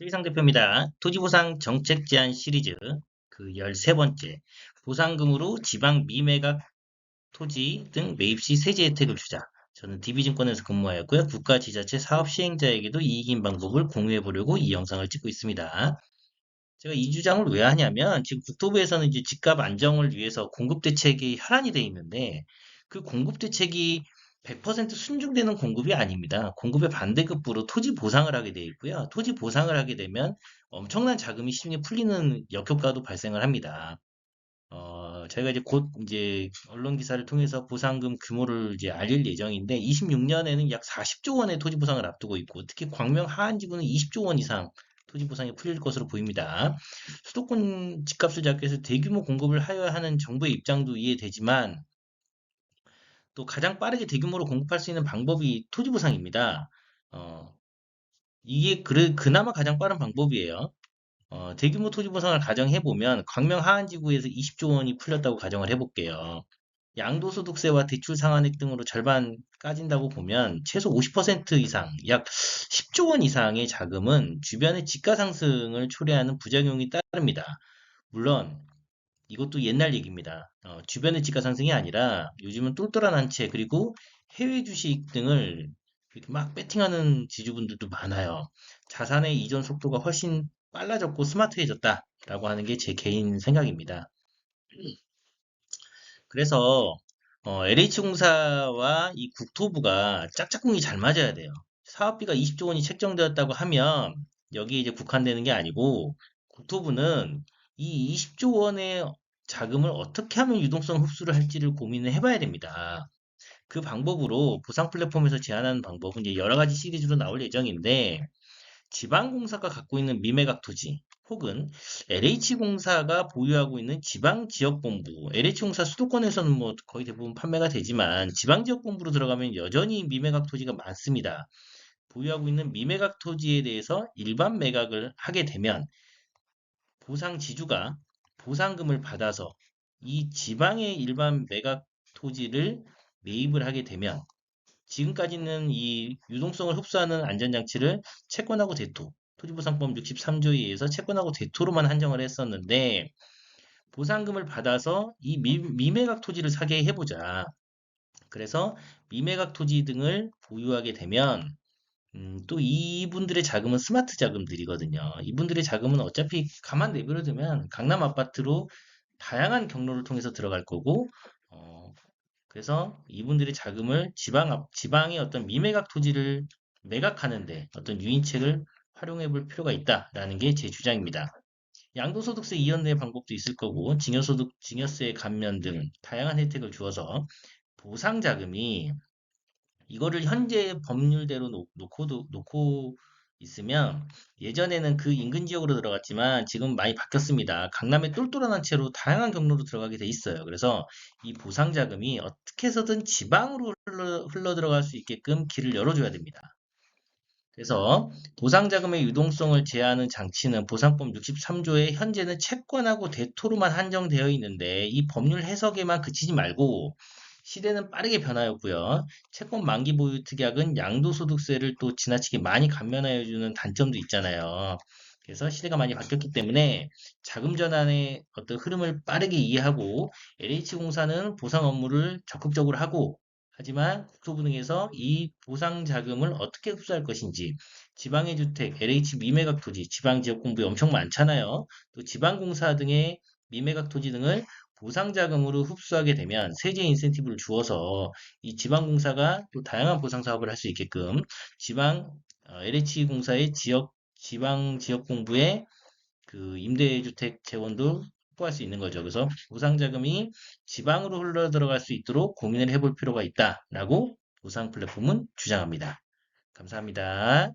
최희상 대표입니다. 토지보상 정책 제안 시리즈 그 13번째 보상금으로 지방 미매각 토지 등 매입 시 세제 혜택을 주자. 저는 DB증권에서 근무하였고요. 국가 지자체 사업 시행자에게도 이익인 방법을 공유해 보려고 이 영상을 찍고 있습니다. 제가 이 주장을 왜 하냐면 지금 국토부에서는 이제 집값 안정을 위해서 공급 대책이 현안이 돼 있는데 그 공급 대책이 100% 순종되는 공급이 아닙니다. 공급의 반대급부로 토지 보상을 하게 돼 있고요. 토지 보상을 하게 되면 엄청난 자금이 시중에 풀리는 역효과도 발생을 합니다. 저희가 이제 곧 이제 언론 기사를 통해서 보상금 규모를 이제 알릴 예정인데 26년에는 약 40조 원의 토지 보상을 앞두고 있고 특히 광명 하안지구는 20조 원 이상 토지 보상이 풀릴 것으로 보입니다. 수도권 집값을 잡기 위해서 대규모 공급을 하여야 하는 정부의 입장도 이해되지만 또 가장 빠르게 대규모로 공급할 수 있는 방법이 토지 보상입니다. 어, 이게 그나마 가장 빠른 방법이에요. 대규모 토지 보상을 가정해 보면 광명 하안지구에서 20조 원이 풀렸다고 가정을 해볼게요. 양도소득세와 대출 상환액 등으로 절반 까진다고 보면 최소 50% 이상, 약 10조 원 이상의 자금은 주변의 집가 상승을 초래하는 부작용이 따릅니다. 물론 이것도 옛날 얘기입니다. 주변의 집가 상승이 아니라 요즘은 똘똘한 한 채 그리고 해외 주식 등을 이렇게 막 베팅하는 지주분들도 많아요. 자산의 이전 속도가 훨씬 빨라졌고 스마트해졌다라고 하는 게 제 개인 생각입니다. 그래서 LH공사와 이 국토부가 짝짝꿍이 잘 맞아야 돼요. 사업비가 20조 원이 책정되었다고 하면 여기에 이제 국한되는 게 아니고 국토부는 이 20조 원의 자금을 어떻게 하면 유동성 흡수를 할지를 고민을 해봐야 됩니다. 그 방법으로 보상 플랫폼에서 제안하는 방법은 이제 여러 가지 시리즈로 나올 예정인데 지방공사가 갖고 있는 미매각 토지 혹은 LH공사가 보유하고 있는 지방지역본부, LH공사 수도권에서는 뭐 거의 대부분 판매가 되지만 지방지역본부로 들어가면 여전히 미매각 토지가 많습니다. 보유하고 있는 미매각 토지에 대해서 일반 매각을 하게 되면 보상 지주가 보상금을 받아서 이 지방의 일반 매각 토지를 매입을 하게 되면 지금까지는 이 유동성을 흡수하는 안전장치를 채권하고 대토, 토지보상법 63조에 의해서 채권하고 대토로만 한정을 했었는데 보상금을 받아서 이 미매각 토지를 사게 해보자. 그래서 미매각 토지 등을 보유하게 되면 또 이분들의 자금은 스마트 자금들이거든요. 이분들의 자금은 어차피 가만 내버려두면 강남 아파트로 다양한 경로를 통해서 들어갈 거고 어, 그래서 이분들의 자금을 지방의 어떤 미매각 토지를 매각하는데 어떤 유인책을 활용해 볼 필요가 있다라는 게 제 주장입니다. 양도소득세 이연의 방법도 있을 거고, 증여세 감면 등 다양한 혜택을 주어서 보상 자금이 이거를 현재 법률대로 놓고 있으면 예전에는 그 인근 지역으로 들어갔지만 지금 많이 바뀌었습니다. 강남에 똘똘한 채로 다양한 경로로 들어가게 돼 있어요. 그래서 이 보상 자금이 어떻게 해서든 지방으로 흘러 들어갈 수 있게끔 길을 열어줘야 됩니다. 그래서 보상 자금의 유동성을 제한하는 장치는 보상법 63조에 현재는 채권하고 대토로만 한정되어 있는데 이 법률 해석에만 그치지 말고 시대는 빠르게 변화였고요. 채권 만기 보유 특약은 양도소득세를 또 지나치게 많이 감면하여 주는 단점도 있잖아요. 그래서 시대가 많이 바뀌었기 때문에 자금 전환의 어떤 흐름을 빠르게 이해하고 LH공사는 보상 업무를 적극적으로 하고 하지만 국토부 등에서 이 보상 자금을 어떻게 흡수할 것인지 지방의 주택, LH 미매각 토지, 지방지역 공부에 엄청 많잖아요. 또 지방공사 등의 미매각 토지 등을 보상 자금으로 흡수하게 되면 세제 인센티브를 주어서 이 지방공사가 또 다양한 보상 사업을 할 수 있게끔 LH공사의 지방 지역 공부에 그 임대주택 재원도 확보할 수 있는 거죠. 그래서 보상 자금이 지방으로 흘러 들어갈 수 있도록 고민을 해볼 필요가 있다라고 보상 플랫폼은 주장합니다. 감사합니다.